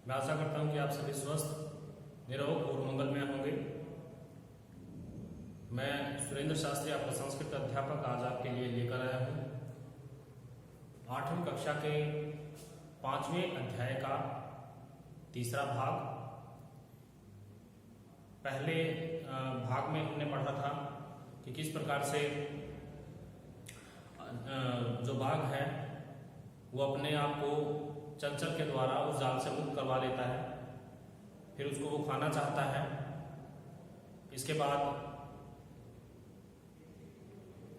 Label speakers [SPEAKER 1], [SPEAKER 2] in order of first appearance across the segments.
[SPEAKER 1] मैं आशा करता हूं कि आप सभी स्वस्थ निरोग और मंगलमय होंगे। मैं सुरेंद्र शास्त्री, आपका संस्कृत अध्यापक, आज आपके लिए लेकर आया हूं 8वीं कक्षा के 5वें अध्याय का तीसरा भाग। पहले भाग में हमने पढ़ा था कि किस प्रकार से जो बाघ है वो अपने आप को चंचल के द्वारा उस जाल से मुक्त करवा लेता है, फिर उसको वो खाना चाहता है। इसके बाद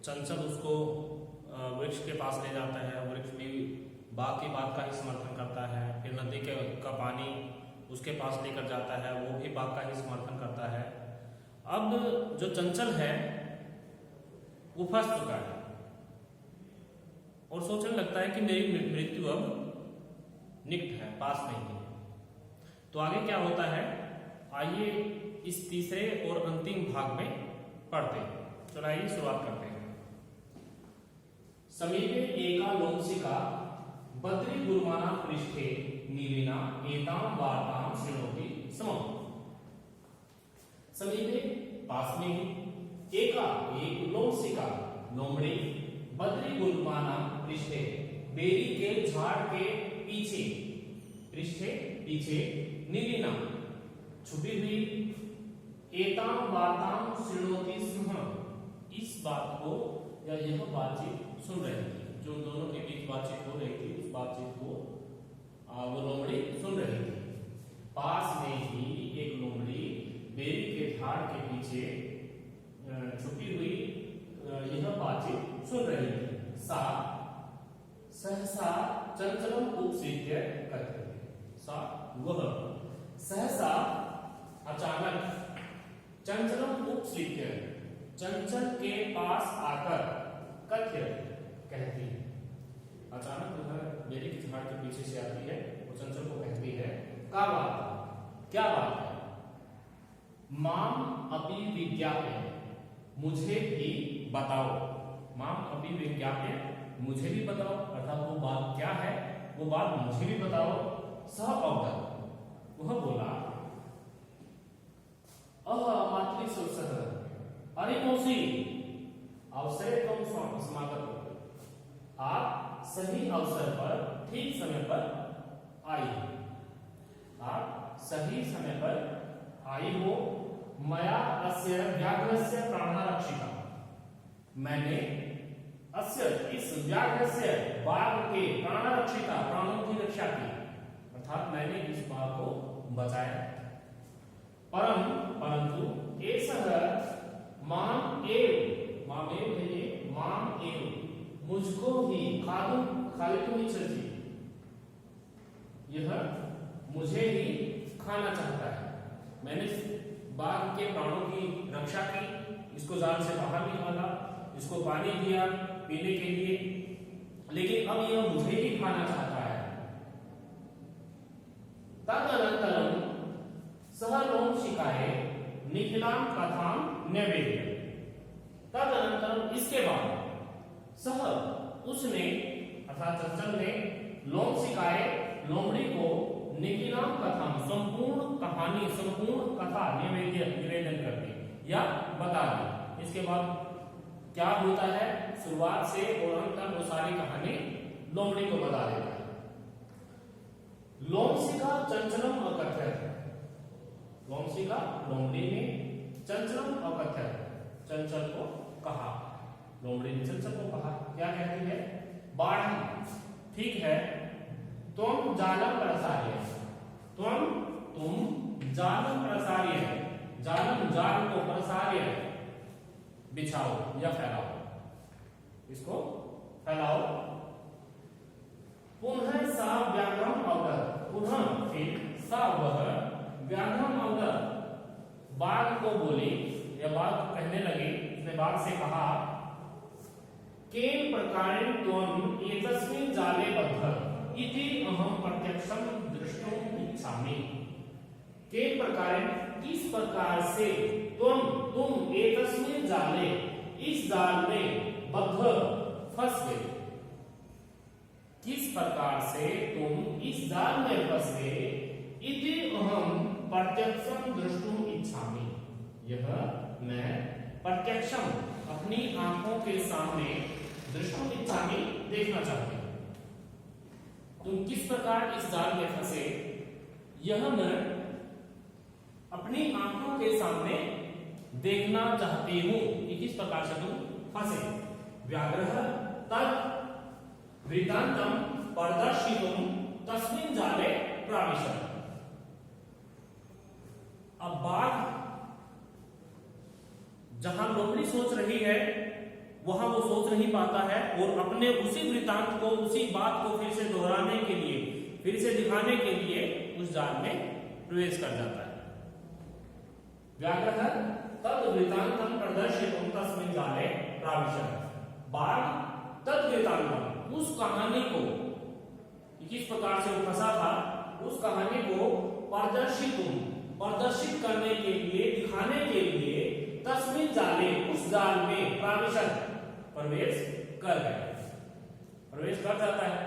[SPEAKER 1] चंचल उसको वृक्ष के पास ले जाता है, वृक्ष भी बाघ की बात का ही समर्थन करता है। फिर नदी का पानी उसके पास लेकर जाता है, वो भी बाघ का ही समर्थन करता है। अब जो चंचल है वो फंस चुका है और सोचने लगता है कि मेरी मृत्यु अब निकट है, पास नहीं है। तो आगे क्या होता है, आइए इस तीसरे और अंतिम भाग में पढ़ते हैं। चलो आइए शुरुआत करते हैं। समीपे एका लोंसिका बद्री गुरुमाना पृष्ठे नीलिना एताम वार्ताम शृणोति स्म। समीपे पास में ही, एका एक लोंसिका लोमड़ी, बद्री गुरुमाना पृष्ठे बेरी के झाड़ के पीछे, पृष्ठे पीछे, नीलिना छुपी हुई, एताम वार्ताम शृणोति स्म इस बात को या यह बातचीत सुन रही थी। जो दोनों के बीच बातचीत हो रही थी उस बातचीत को वो लोमड़ी सुन रही थी। पास में ही एक लोमड़ी बेरी के झाड़ के पीछे छुपी हुई यह बातचीत सुन रही थी। सा सहसा चंचलम उपसृत्य कथ्यते। सा वह सहसा अचानक, चंचलम उपसृत्य चंचल के पास आकर, कथ्य कहती है। अचानक वह बेरी के झाड़ के पीछे से आती है, वो चंचल को कहती है, क्या बात, क्या बात है? माम अपि विज्ञाप्य, मुझे भी बताओ। माम अपि विज्ञाप्य, मुझे भी बताओ, अर्थात वो बात क्या है, वो बात मुझे भी बताओ। सह अवगत, वह बोला, मातृसुसह, अरे मौसी, अवसर तुम समागत हो, आप सही अवसर पर ठीक समय पर आई हो, आप सही समय पर आई हो। मया अस्य व्याघ्रस्य प्राणरक्षिता, मैंने अस्य इस व्याघ्रस्य बाघ के प्राणरक्षिता, प्राणों की रक्षा की, अर्थात मैंने इस बाघ को बचाया। परंतु एषः माम एव, मामेव है ये, माम एव मुझको ही खादितुम् इच्छति, यह मुझे ही खाना चाहता है। मैंने बाघ के प्राणों की रक्षा की, इसको जाल से बाहर निकाला, इसको पानी दिया पीने के लिए, लेकिन अब यह मुझे ही खाना चाहता है। तदनंतरम सह लोंसिकाय निखिलाम कथाम नैवेद्य। तदनंतरम इसके बाद सह उसने, अर्थात चंचल ने, लोंसिकाय लोमड़ी को, निखिलाम कथाम संपूर्ण कहानी, संपूर्ण कथा निवेदन कर दी या बता दी। इसके बाद क्या होता है, शुरुआत से और अंत तक वो सारी कहानी लोमड़ी को बता देता है। लोंसिका चंचलम अकथ्यत, लोंसिका लोमड़ी ने चंचलम अकथ्यत, चंचल को कहा, लोमड़ी ने चंचल को कहा, क्या कहती है, बाढ़ ठीक है, तुम जालम प्रसार्य, तुम जालम प्रसार्य, जालम जाल को प्रसार्य बिछाओ या फैलाओ, इसको फैलाओ। पुनः सा व्याघ्रम अवगत, पुनः फिर सा वह व्याघ्रम अवगत बाघ को बोली या बाघ कहने लगी, उसने बाघ से कहा, केन प्रकारेण त्वं एतस्मिन् जाले बद्धः इति अहं प्रत्यक्षं द्रष्टुम् इच्छामि। केन प्रकारेण, किस प्रकार से, तुम एतस्मिन् जाले, इस जाल में, बद्ध फंस गए, किस प्रकार से तुम इस जाल में फंस गए, अहम प्रत्यक्षम द्रष्टुम इच्छामि। यह मैं प्रत्यक्षम अपनी आंखों के सामने दृष्टुम इच्छामि देखना चाहती हूं। तुम किस प्रकार इस जाल में फंसे, यह मैं अपनी आंखों के सामने देखना चाहती हूं कि किस प्रकार से तुम फंसे। व्याघ्रः तत् वृत्तांतम प्रदर्शितुम तस्मिन् जाले प्राविशत्। अब बाघ जहां लोमड़ी सोच रही है वहां वो सोच नहीं पाता है और अपने उसी वृत्तांत को, उसी बात को फिर से दोहराने के लिए, फिर से दिखाने के लिए उस जाल में प्रवेश कर जाता है। व्याघ्रः तद वृत्तांतम प्रदर्शितुम तस्मिन् जाले प्राविशत्। बाघ तद वृत्तांतम, उस कहानी को, किस प्रकार से वो फंसा था, उस कहानी को प्रदर्शित करने के लिए, दिखाने के लिए तस्मिन् जाले, उस जाल में प्राविशत्, प्रवेश कर गया, प्रवेश कर जाता है।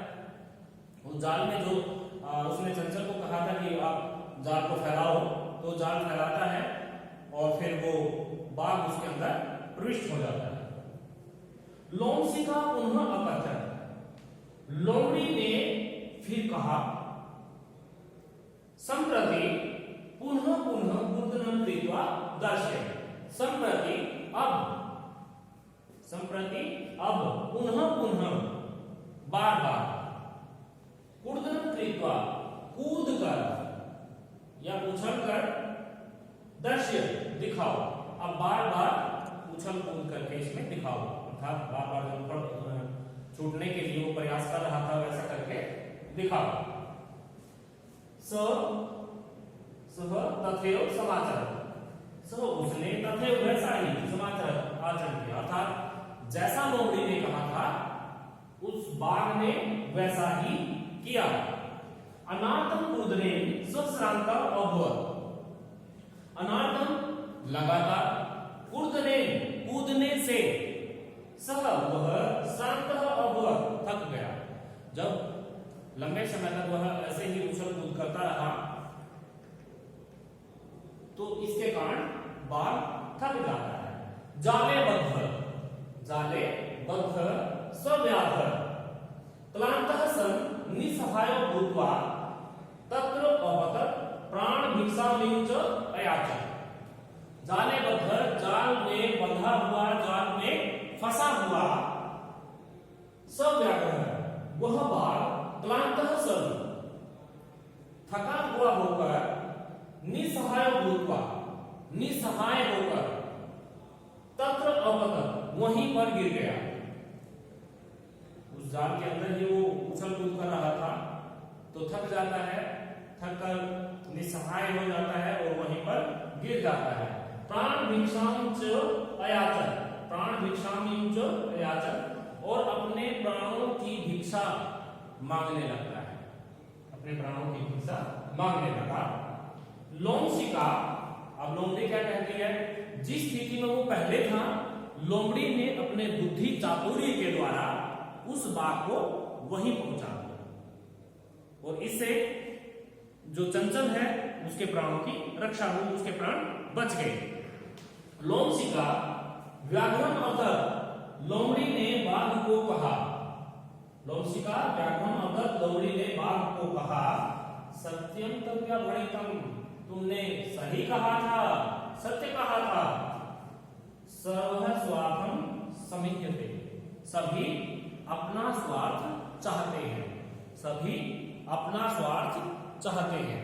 [SPEAKER 1] उस जाल में जो उसने चंचल को कहा था कि आप जाल को फैलाओ, तो जाल फैलाता है और फिर वो बाघ उसके अंदर प्रविष्ट हो जाता है। लोमशिका पुनः अकथयत्। लोमड़ी ने फिर कहा, सम्प्रति पुनः मुद्रणं कृत्वा दर्शय। सम्प्रति अब पुनः बार बार कूर्दनं कृत्वा कूद कर या उछल कर दर्शय दिखाओ। अब बार बार उछल कूद करके इसमें दिखाओ, अर्थात बार बार छूटने के लिए वो प्रयास कर रहा था, वैसा करके दिखाओ। सह तथैव समाचरत्। उसने तथैव वैसा ही समाचर आचरण किया, अर्थात जैसा लोमड़ी ने कहा था उस बाघ ने वैसा ही किया। अनार्तम कूदनेन सहस्रांता अभवत्। अनार्तम लगातार, कूदने से, सह वह श्रांतः अभवत् थक गया। जब लंबे समय तक वह ऐसे ही उछल कूद करता रहा तो इसके कारण बाघ थक जाता है। जाले बद्ध सव्याध क्लांतः सन् निसहायो भूत्वा तत्र अपतत् प्राण भिक्षामिं च अयाचत। जाले बद्ध, जाल में बंधा हुआ, जाल में फंसा हुआ, सव्याघ्र, वह बाघ क्लांतः सन्, थका हुआ होकर, निसहाय भूत्वा, निसहाय होकर, तत्र अपतत्, वहीं पर गिर गया। उस जाल के अंदर ही वो उछल कूद कर रहा था तो थक जाता है, थक कर निसहाय हो जाता है और वहीं पर गिर जाता है। प्राण भिक्षाम च अयाचत, प्राण भिक्षामिं च अयाचत, और अपने प्राणों की भिक्षा मांगने लगता है, अपने प्राणों की भिक्षा मांगने लगा। लोमशिका, अब लोमड़ी क्या कहती है, जिस स्थिति में वो पहले था, लोमड़ी ने अपने बुद्धि चातुर्य के द्वारा उस बाघ को वहीं पहुंचा दिया और इससे जो चंचल है उसके प्राणों की रक्षा हुई, उसके प्राण बच गए। लोमशिका व्याघ्रम अवतत, लोमड़ी ने बाघ को कहा, लोमशिका व्याघ्रम अवतत, लोमड़ी ने बाघ को कहा, सत्यम तव्यभणितम, तुमने सही कहा था, सत्य कहा था। सर्व स्वार्थम समित्यते, सभी अपना स्वार्थ चाहते हैं, सभी अपना स्वार्थ चाहते हैं।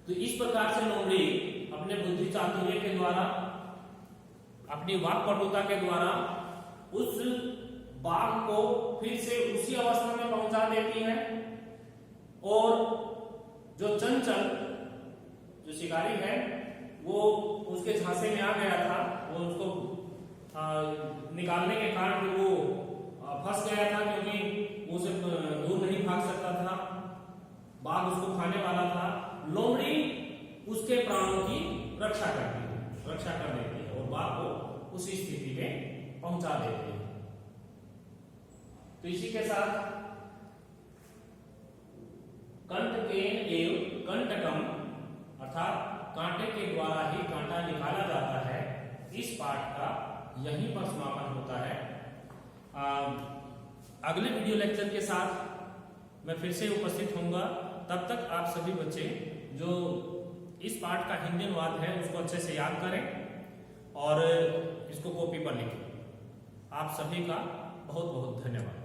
[SPEAKER 1] तो इस प्रकार से लोमड़ी अपने बुद्धि चातुर्य के द्वारा, अपनी वाक्पटुता के द्वारा उस बाघ को फिर से उसी अवस्था में पहुंचा देती है और जो चंचल, जो शिकारी है, वो उसके झांसे में आ गया था, वो उसको निकालने के कारण वो फंस गया था क्योंकि उसे दूर नहीं भाग सकता था, बाघ उसको खाने वाला था। लोमड़ी उसके प्राणों की रक्षा करती है, रक्षा कर देती है और बाघ को उसी स्थिति में पहुंचा देती है। तो इसी के साथ कंटकेन एव कंटकम अर्थात कांटे के द्वारा ही कांटा निकाला जाता है, इस पाठ का यहीं पर समापन होता है। अगले वीडियो लेक्चर के साथ मैं फिर से उपस्थित होऊंगा। तब तक आप सभी बच्चे जो इस पाठ का हिंदी अनुवाद है उसको अच्छे से याद करें और इसको कॉपी पर लिखें। आप सभी का बहुत बहुत धन्यवाद।